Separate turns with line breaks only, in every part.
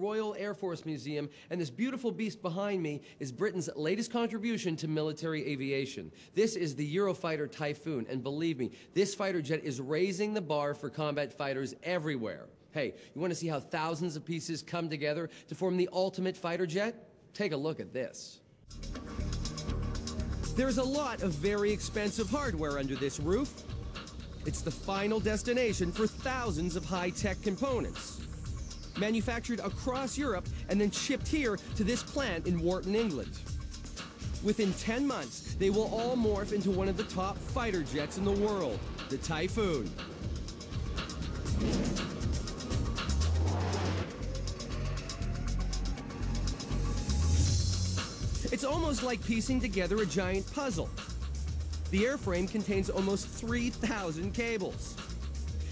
Royal Air Force Museum, and this beautiful beast behind me is Britain's latest contribution to military aviation. This is the Eurofighter Typhoon, and believe me, this fighter jet is raising the bar for combat fighters everywhere. Hey, you want to see how thousands of pieces come together to form the ultimate fighter jet? Take a look at this. There's a lot of very expensive hardware under this roof. It's the final destination for thousands of high-tech components, manufactured across Europe and then shipped here to this plant in Wharton, England. Within 10 months, they will all morph into one of the top fighter jets in the world, the Typhoon. It's almost like piecing together a giant puzzle. The airframe contains almost 3,000 cables.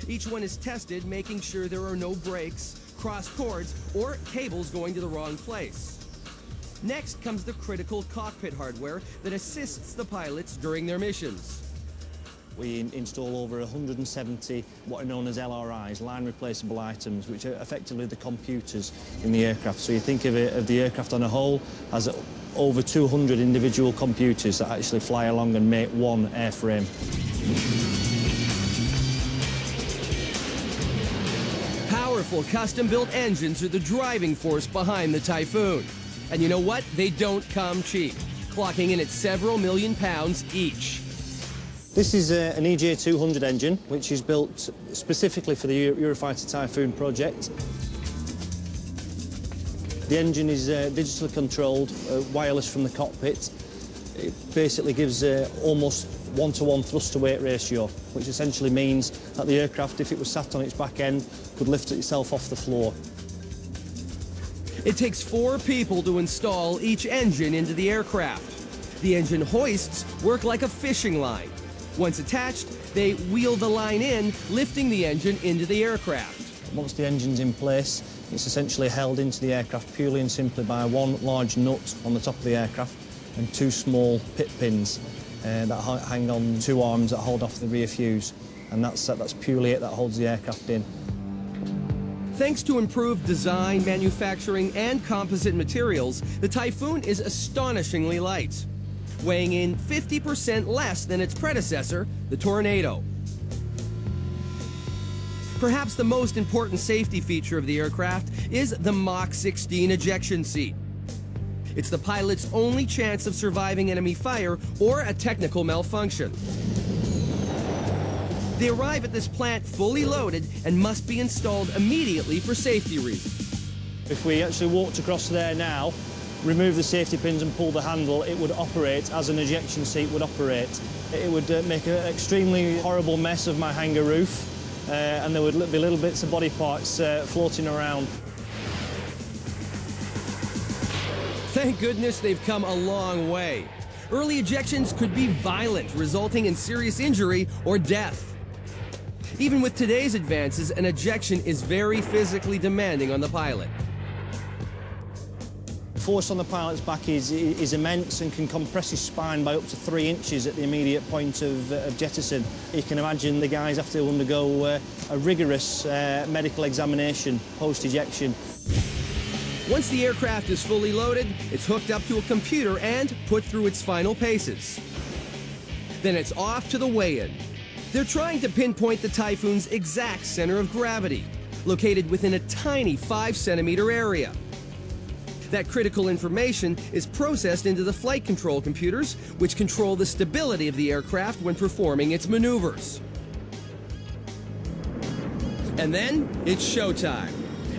Each one is tested, making sure there are no breaks, cross cords, or cables going to the wrong place. Next comes the critical cockpit hardware that assists the pilots during their missions.
We install over 170 what are known as LRIs, line replaceable items, which are effectively the computers in the aircraft. So you think of the aircraft on a whole as over 200 individual computers that actually fly along and make one airframe.
Powerful custom-built engines are the driving force behind the Typhoon. And you know what? They don't come cheap, clocking in at several million pounds each.
This is an EJ200 engine, which is built specifically for the Eurofighter Typhoon project. The engine is digitally controlled, wireless from the cockpit. It basically gives almost one-to-one thrust-to-weight ratio, which essentially means that the aircraft, if it was sat on its back end, could lift itself off the floor.
It takes 4 people to install each engine into the aircraft. The engine hoists work like a fishing line. Once attached, they wheel the line in, lifting the engine into the aircraft.
Once the engine's in place, it's essentially held into the aircraft purely and simply by one large nut on the top of the aircraft and 2 small pit pins that hang on 2 arms that hold off the rear fuse. And that's purely it that holds the aircraft in.
Thanks to improved design, manufacturing, and composite materials, the Typhoon is astonishingly light, weighing in 50% less than its predecessor, the Tornado. Perhaps the most important safety feature of the aircraft is the Mach 16 ejection seat. It's the pilot's only chance of surviving enemy fire or a technical malfunction. They arrive at this plant fully loaded and must be installed immediately for safety reasons.
If we actually walked across there now, remove the safety pins and pull the handle, it would operate as an ejection seat would operate. It would make an extremely horrible mess of my hangar roof, and there would be little bits of body parts floating around.
Thank goodness they've come a long way. Early ejections could be violent, resulting in serious injury or death. Even with today's advances, an ejection is very physically demanding on the pilot.
The force on the pilot's back is immense and can compress his spine by up to 3 inches at the immediate point of jettison. You can imagine the guys have to undergo a rigorous medical examination post-ejection.
Once the aircraft is fully loaded, it's hooked up to a computer and put through its final paces. Then it's off to the weigh-in. They're trying to pinpoint the Typhoon's exact center of gravity, located within a tiny 5-centimeter area. That critical information is processed into the flight control computers, which control the stability of the aircraft when performing its maneuvers. And then it's showtime.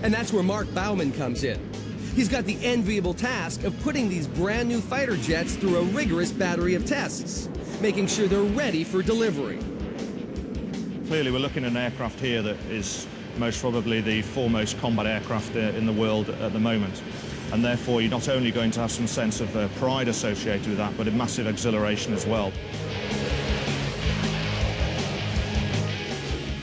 And that's where Mark Baumann comes in. He's got the enviable task of putting these brand new fighter jets through a rigorous battery of tests, making sure they're ready for delivery.
Clearly, we're looking at an aircraft here that is most probably the foremost combat aircraft in the world at the moment. And therefore, you're not only going to have some sense of pride associated with that, but a massive exhilaration as well.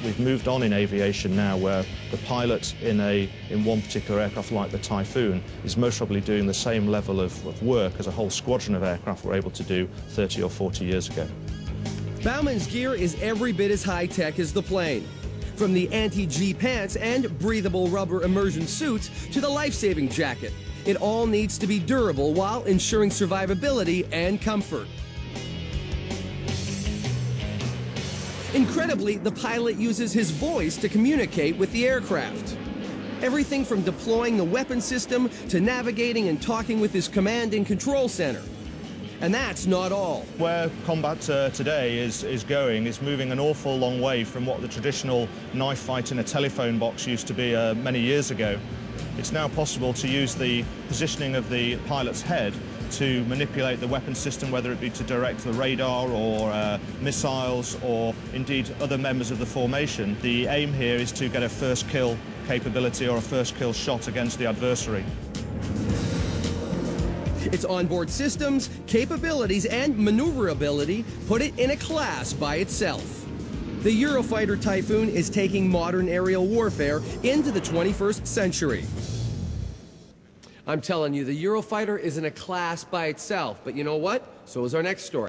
We've moved on in aviation now where the pilot in one particular aircraft like the Typhoon is most probably doing the same level of work as a whole squadron of aircraft were able to do 30 or 40 years ago.
Baumann's gear is every bit as high-tech as the plane. From the anti-G pants and breathable rubber immersion suits to the life-saving jacket, it all needs to be durable while ensuring survivability and comfort. Incredibly, the pilot uses his voice to communicate with the aircraft. Everything from deploying the weapon system to navigating and talking with his command and control center. And that's not all.
Where combat today is going is moving an awful long way from what the traditional knife fight in a telephone box used to be many years ago. It's now possible to use the positioning of the pilot's head to manipulate the weapon system, whether it be to direct the radar or missiles or indeed other members of the formation. The aim here is to get a first kill capability or a first kill shot against the adversary.
Its onboard systems, capabilities, and maneuverability put it in a class by itself. The Eurofighter Typhoon is taking modern aerial warfare into the 21st century. I'm telling you, the Eurofighter is in a class by itself, but you know what? So is our next story.